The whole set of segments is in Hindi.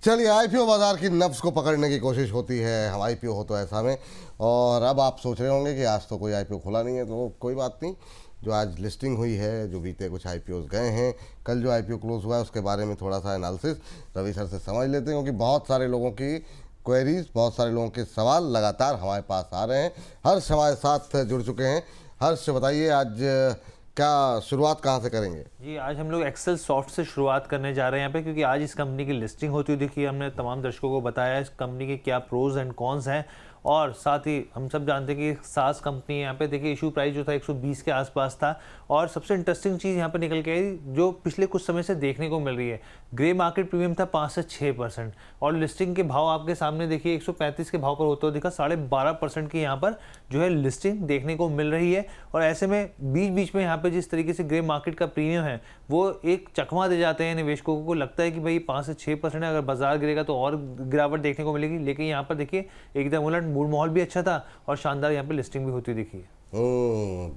चलिए, आईपीओ बाजार की नब्ज को पकड़ने की कोशिश होती है। हम आईपीओ हो तो ऐसा में, और अब आप सोच रहे होंगे कि आज तो कोई आईपीओ खुला नहीं है, तो कोई बात नहीं। जो आज लिस्टिंग हुई है, जो बीते कुछ आईपीओज गए हैं, कल जो आईपीओ क्लोज हुआ है, उसके बारे में थोड़ा सा एनालिसिस रवि सर से समझ लेते हैं, क्योंकि बहुत सारे लोगों की क्वेरीज, बहुत सारे लोगों के सवाल लगातार हमारे पास आ रहे हैं। हर्ष हमारे साथ जुड़ चुके हैं। हर्ष, बताइए आज क्या शुरुआत कहाँ से करेंगे? जी, आज हम लोग एक्सेल सॉफ्ट से शुरुआत करने जा रहे हैं यहाँ पे, क्योंकि आज इस कंपनी की लिस्टिंग होती हुई दिखी। हमने तमाम दर्शकों को बताया इस कंपनी के क्या प्रोज एंड कॉन्स हैं, और साथ ही हम सब जानते हैं कि सास कंपनी है। यहाँ पे देखिए इशू प्राइस जो था 120 के आसपास था, और सबसे इंटरेस्टिंग चीज़ यहाँ पे निकल के आई जो पिछले कुछ समय से देखने को मिल रही है, ग्रे मार्केट प्रीमियम था 5 से 6%, और लिस्टिंग के भाव आपके सामने देखिए 135 के भाव पर होते हुए दिखा। 12.5% की यहाँ पर जो है लिस्टिंग देखने को मिल रही है। और ऐसे में बीच बीच में यहाँ पे जिस तरीके से ग्रे मार्केट का प्रीमियम है वो एक चकमा दे जाते हैं निवेशकों को। लगता है कि भाई 5 से 6% है, अगर बाजार गिरेगा तो और गिरावट देखने को मिलेगी। लेकिन यहाँ पर देखिए एकदम उलट, मूड माहौल भी अच्छा था और शानदार यहाँ पे लिस्टिंग भी होती दिखी है।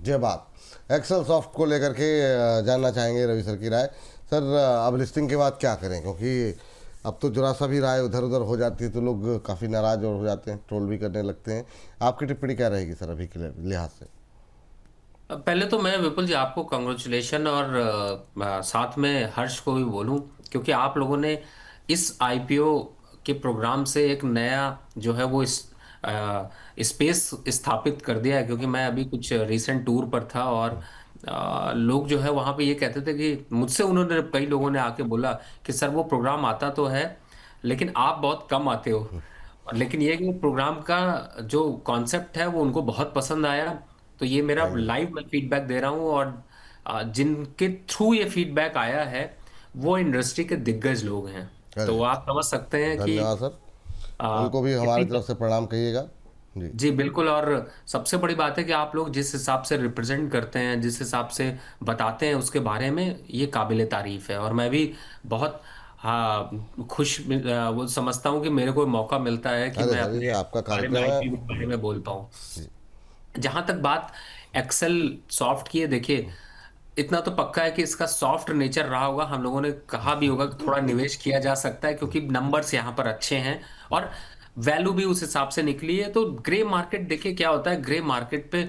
ये बात एक्सेल सॉफ्ट को लेकर के जानना चाहेंगे रवि सर की राय। सर, अब लिस्टिंग के बाद क्या करें, क्योंकि अब तो जरा सा भी राय उधर उधर हो जाती है तो लोग काफ़ी नाराज और हो जाते हैं, ट्रोल भी करने लगते हैं। आपकी टिप्पणी क्या रहेगी सर अभी के लिहाज से? पहले तो मैं विपुल जी आपको कांग्रेचुलेशन और साथ में हर्ष को भी बोलूं, क्योंकि आप लोगों ने इस आईपीओ के प्रोग्राम से एक नया जो है वो स्पेस स्थापित कर दिया है। क्योंकि मैं अभी कुछ रिसेंट टूर पर था और लोग जो है वहाँ पे ये कहते थे कि मुझसे उन्होंने कई लोगों ने आके बोला कि सर वो प्रोग्राम आता तो है लेकिन आप बहुत कम आते हो। लेकिन ये कि वो प्रोग्राम का जो कॉन्सेप्ट है वो उनको बहुत पसंद आया। तो ये मेरा थैंक यू। लाइव मैं फीडबैक दे रहा हूँ, और जिनके थ्रू ये फीडबैक आया है वो इंडस्ट्री के दिग्गज लोग हैं। अरे, तो आप समझ सकते हैं कि धन्यवाद सर। आ, उनको भी हमारी कितनी। तरफ से प्रणाम कहिएगा जी। जी बिल्कुल। और सबसे बड़ी बात है कि आप लोग जिस हिसाब से रिप्रेजेंट करते हैं, जिस हिसाब से बताते हैं उसके बारे में, ये काबिले तारीफ है। और मैं भी बहुत खुश वो समझता हूँ कि मेरे को मौका मिलता है कि अरे मैं सर, ये अपने आपका बारे में, कार्यक्रम है। आईपी के बारे में बोल पाऊँ। जी। जहां तक बात एक्सेल सॉफ्ट की है, देखिए इतना तो पक्का है कि इसका सॉफ्ट नेचर रहा होगा। हम लोगों ने कहा भी होगा कि थोड़ा निवेश किया जा सकता है, क्योंकि नंबर्स यहाँ पर अच्छे हैं और वैल्यू भी उस हिसाब से निकली है। तो ग्रे मार्केट देखिए क्या होता है, ग्रे मार्केट पे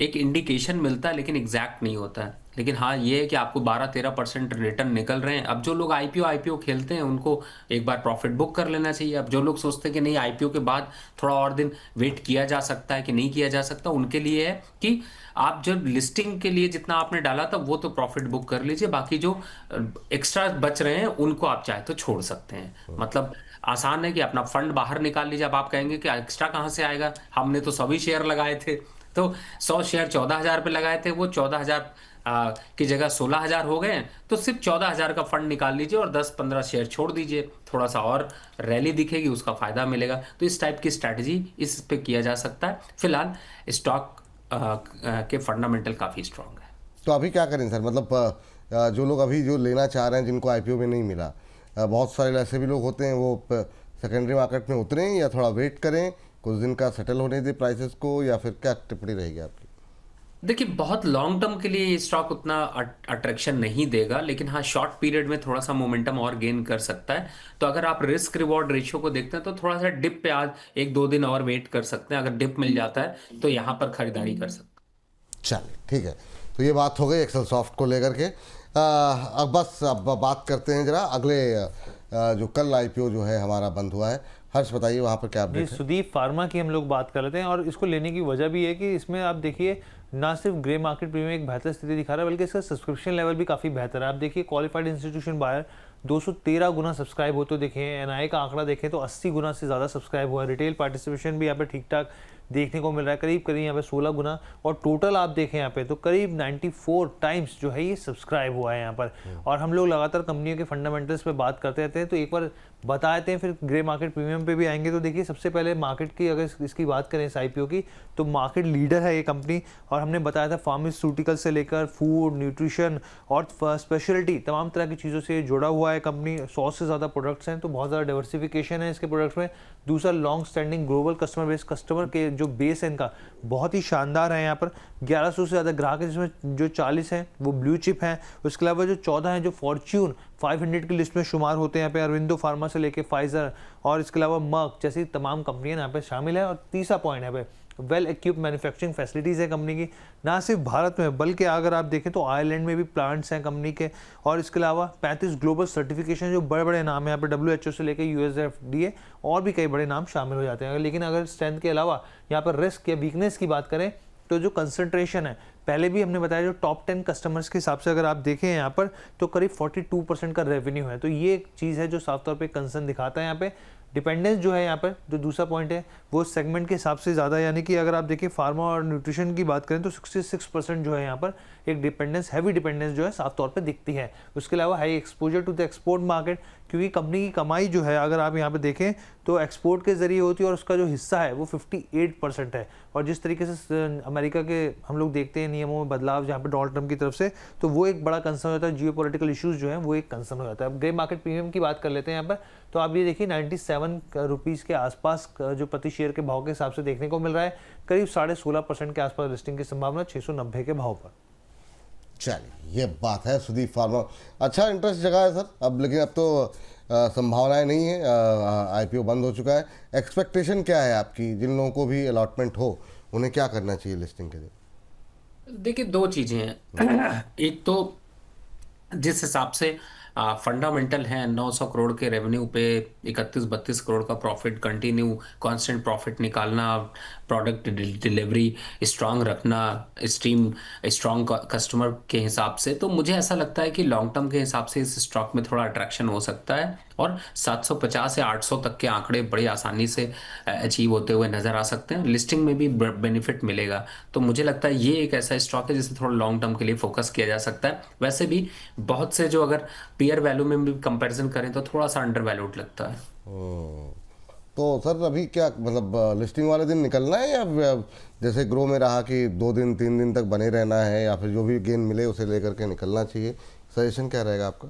एक इंडिकेशन मिलता है लेकिन एग्जैक्ट नहीं होता है। लेकिन हाँ ये है कि आपको 12-13% रिटर्न निकल रहे हैं। अब जो लोग आईपीओ आईपीओ खेलते हैं उनको एक बार प्रॉफिट बुक कर लेना चाहिए। अब जो लोग सोचते हैं कि नहीं आईपीओ के बाद थोड़ा और दिन वेट किया जा सकता है कि नहीं किया जा सकता, उनके लिए है कि आप जब लिस्टिंग के लिए जितना आपने डाला था वो तो प्रॉफिट बुक कर लीजिए, बाकी जो एक्स्ट्रा बच रहे हैं उनको आप चाहे तो छोड़ सकते हैं। मतलब आसान है कि अपना फंड बाहर निकाल लीजिए। अब आप कहेंगे कि एक्स्ट्रा कहाँ से आएगा, हमने तो सभी शेयर लगाए थे। तो 100 शेयर 14,000 पे लगाए थे, वो 14,000 की जगह 16,000 हो गए। तो सिर्फ 14,000 का फंड निकाल लीजिए और 10-15 शेयर छोड़ दीजिए, थोड़ा सा और रैली दिखेगी, उसका फायदा मिलेगा। तो इस टाइप की स्ट्रैटेजी इस पे किया जा सकता है। फिलहाल स्टॉक के फंडामेंटल काफ़ी स्ट्रांग है। तो अभी क्या करें सर, मतलब जो लोग अभी जो लेना चाह रहे हैं, जिनको आईपीओ में नहीं मिला, बहुत सारे ऐसे भी लोग होते हैं, वो सेकेंडरी मार्केट में उतरें या थोड़ा वेट करें, कुछ दिन का सेटल होने दें प्राइसेस को, या फिर क्या टिप्पणी रहेगी आपकी? देखिए बहुत लॉन्ग टर्म के लिए ये स्टॉक उतना अट्रैक्शन नहीं देगा, लेकिन हाँ शॉर्ट पीरियड में थोड़ा सा मोमेंटम और गेन कर सकता है। तो अगर आप रिस्क रिवॉर्ड रेशियो को देखते हैं तो थोड़ा सा डिप पे आज 1-2 दिन और वेट कर सकते हैं। अगर डिप मिल जाता है तो यहाँ पर खरीदारी कर सकते हैं। चलिए ठीक है। तो ये बात हो गई एक्सेल सॉफ्ट को लेकर के। अब बस अब बात करते हैं जरा अगले जो कल आईपीओ जो है हमारा बंद हुआ है। हर्ष, बताइए वहाँ पर क्या जी, अपडेट है? सुदीप फार्मा की हम लोग बात कर लेते हैं, और इसको लेने की वजह भी है कि इसमें आप देखिए ना सिर्फ ग्रे मार्केट प्रीमियम एक बेहतर स्थिति दिखा रहा है, बल्कि इसका सब्सक्रिप्शन लेवल भी काफ़ी बेहतर है। आप देखिए क्वालिफाइड इंस्टीट्यूशन बायर 213 गुना सब्सक्राइब होते देखें, एनआई का आंकड़ा देखें तो 80 गुना से ज़्यादा सब्सक्राइब हुआ है। रिटेल पार्टिसिपेशन भी यहाँ पे ठीक ठाक देखने को मिल रहा है, करीब करीब यहाँ पे 16 गुना, और टोटल आप देखें यहाँ पे तो करीब 94 टाइम्स जो है ये सब्सक्राइब हुआ है यहाँ पर। और हम लोग लगातार कंपनियों के फंडामेंटल्स पे बात करते रहते हैं, तो एक बार बताते हैं, फिर ग्रे मार्केट प्रीमियम पे भी आएंगे। तो देखिए सबसे पहले मार्केट की अगर इसकी बात करें इस आईपीओ की, तो मार्केट लीडर है ये कंपनी, और हमने बताया था फार्मास्यूटिकल से लेकर फूड, न्यूट्रिशन और स्पेशलिटी तमाम तरह की चीज़ों से जुड़ा हुआ है कंपनी। 100 से ज़्यादा प्रोडक्ट्स हैं, तो बहुत ज़्यादा डाइवर्सिफिकेशन है इसके प्रोडक्ट्स में। दूसरा, long standing global customer base, customer के जो बेस है इनका बहुत ही शानदार है। यहाँ पर 1100 से ज़्यादा ग्राहक हैं, जिसमें जो 40 हैं वो ब्लू चिप हैं। उसके अलावा जो 14 हैं जो फॉर्च्यून 500 की लिस्ट में शुमार होते हैं। यहाँ पे अरविंदो फार्मा से लेके फाइजर और इसके अलावा मर्क जैसी तमाम कंपनियां यहाँ पे शामिल है। और तीसरा पॉइंट है वेल इक्विप्ड मैन्युफैक्चरिंग फैसिलिटीज़ है कंपनी की, ना सिर्फ भारत में बल्कि अगर आप देखें तो आयरलैंड में भी प्लांट्स हैं कंपनी के। और इसके अलावा 35 ग्लोबल सर्टिफिकेशन, जो बड़े बड़े नाम हैं यहाँ पे WHO से लेकर USFDA और भी कई बड़े नाम शामिल हो जाते हैं। लेकिन अगर स्ट्रेंथ के अलावा यहाँ पर रिस्क या वीकनेस की बात करें तो जो कंसंट्रेशन है, पहले भी हमने बताया जो टॉप 10 कस्टमर्स के हिसाब से अगर आप देखें यहाँ पर तो करीब 42% का रेवेन्यू है। तो ये एक चीज़ है जो साफ तौर पे कंसर्न दिखाता है। यहाँ पे डिपेंडेंस जो है यहाँ पर जो दूसरा पॉइंट है वो सेगमेंट के हिसाब से ज़्यादा, यानी कि अगर आप देखिए फार्मा और न्यूट्रिशन की बात करें तो 66% जो है यहाँ पर एक डिपेंडेंस, हैवी डिपेंडेंस जो है साफ तौर पे दिखती है। उसके अलावा high exposure to the export market, क्योंकि कंपनी की कमाई जो है अगर आप यहाँ पे देखें तो एक्सपोर्ट के जरिए होती है और उसका जो हिस्सा है वो 58% है। और जिस तरीके से अमेरिका के हम लोग देखते हैं नियमों में बदलाव जहाँ पे डोनाल्ड ट्रम्प की तरफ से, तो वो एक बड़ा कंसर्न होता है। जियोपॉलिटिकल इश्यूज जो है वो एक कंसर्न हो जाता है। अब ग्रे मार्केट प्रीमियम की बात कर लेते हैं यहाँ पर, तो आप ये देखिए 97 रुपीज़ के आसपास जो प्रति शेयर के भाव के हिसाब से देखने को मिल रहा है। करीब 16.5% के आसपास लिस्टिंग की संभावना 690 के भाव पर। चलिए, ये बात है सुदीप फार्मा अच्छा इंटरेस्ट जगह है सर अब, लेकिन अब तो संभावनाएं नहीं है, IPO बंद हो चुका है। एक्सपेक्टेशन क्या है आपकी, जिन लोगों को भी अलॉटमेंट हो उन्हें क्या करना चाहिए लिस्टिंग के लिए? देखिए, दो चीजें हैं। एक तो जिस हिसाब से फंडामेंटल है, 900 करोड़ के रेवेन्यू पे 31-32 करोड़ का प्रॉफिट, कंटिन्यू कांस्टेंट प्रॉफिट निकालना, प्रोडक्ट डिलीवरी स्ट्रांग रखना, स्ट्रीम स्ट्रांग कस्टमर के हिसाब से, तो मुझे ऐसा लगता है कि लॉन्ग टर्म के हिसाब से इस स्टॉक में थोड़ा अट्रैक्शन हो सकता है और 750 से 800 तक के आंकड़े बड़ी आसानी से अचीव होते हुए नजर आ सकते हैं। लिस्टिंग में भी बेनिफिट मिलेगा, तो मुझे लगता है ये एक ऐसा स्टॉक है जिसे थोड़ा लॉन्ग टर्म के लिए फोकस किया जा सकता है। वैसे भी बहुत से जो अगर पीयर वैल्यू में भी कंपैरिजन करें तो थोड़ा सा अंडर वैल्यूड लगता है। तो सर अभी क्या मतलब लिस्टिंग वाले दिन निकलना है, या जैसे ग्रो में रहा कि 2 दिन 3 दिन तक बने रहना है, या फिर जो भी गेन मिले उसे लेकर के निकलना चाहिए? सजेशन क्या रहेगा आपका?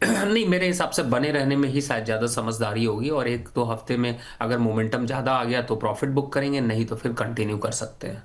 नहीं, मेरे हिसाब से बने रहने में ही शायद ज़्यादा समझदारी होगी, और 1-2 हफ्ते में अगर मोमेंटम ज़्यादा आ गया तो प्रॉफिट बुक करेंगे, नहीं तो फिर कंटिन्यू कर सकते हैं।